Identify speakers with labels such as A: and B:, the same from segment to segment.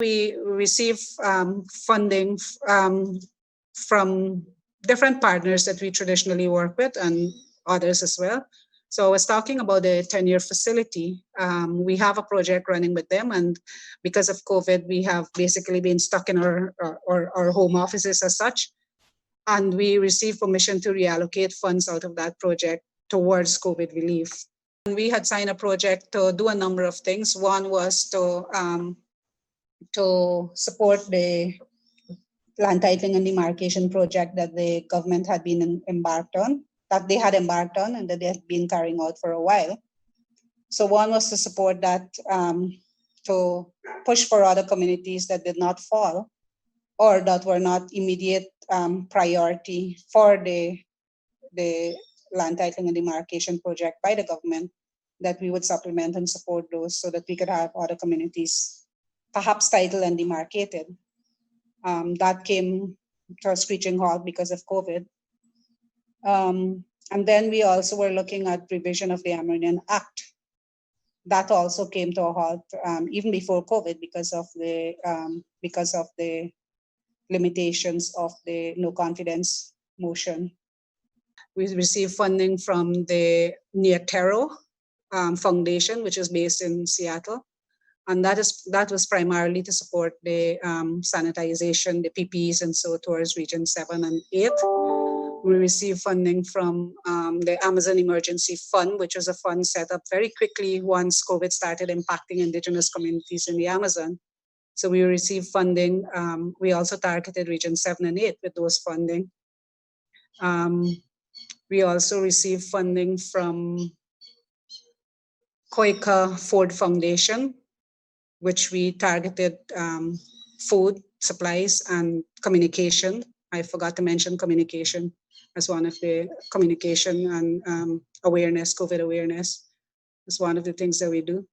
A: We receive funding from different partners that we traditionally work with and others as well. So I was talking about the 10-year facility. We have a project running with them, and because of COVID, we have basically been stuck in our home offices as such. And we received permission to reallocate funds out of that project towards COVID relief. And we had signed a project to do a number of things. One was to support the land titling and demarcation project that the government had been embarked on, that they had embarked on and that they had been carrying out for a while. So one was to support that, to push for other communities that did not fall or that were not immediate priority for the land titling and demarcation project by the government, that we would supplement and support those so that we could have other communities perhaps titled and demarcated. That came to a screeching halt because of COVID. And then we also were looking at revision of the Amendment Act. That also came to a halt even before COVID because of the limitations of the no confidence motion. We received funding from the Neotero Foundation, which is based in Seattle. And that was primarily to support the sanitization, the PPEs, and so towards Region 7 and 8. We received funding from the Amazon Emergency Fund, which was a fund set up very quickly once COVID started impacting Indigenous communities in the Amazon. So we received funding. We also targeted Region 7 and 8 with those funding. We also received funding from Koika Ford Foundation, which we targeted food, supplies, and communication. I forgot to mention communication as one of the communication and awareness, COVID awareness is one of the things that we do.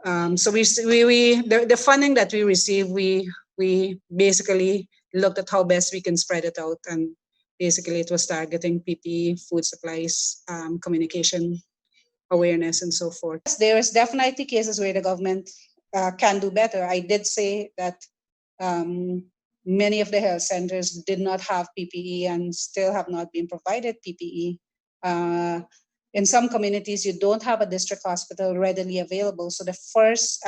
A: So the funding that we receive, we basically looked at how best we can spread it out, and basically it was targeting PPE, food supplies, communication, awareness, and so forth. There is definitely cases where the government can do better. I did say that many of the health centers did not have PPE and still have not been provided PPE. In some communities, you don't have a district hospital readily available. So the first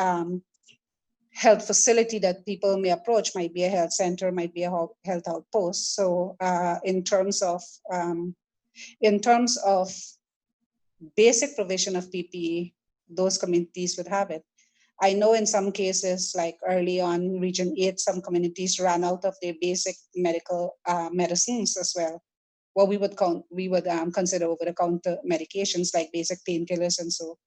A: health facility that people may approach might be a health center, might be a health outpost. So in terms of basic provision of PPE, those communities would have it. I know in some cases, like early on, Region 8, some communities ran out of their basic medical medicines as well. What we would consider over-the-counter medications like basic painkillers and so.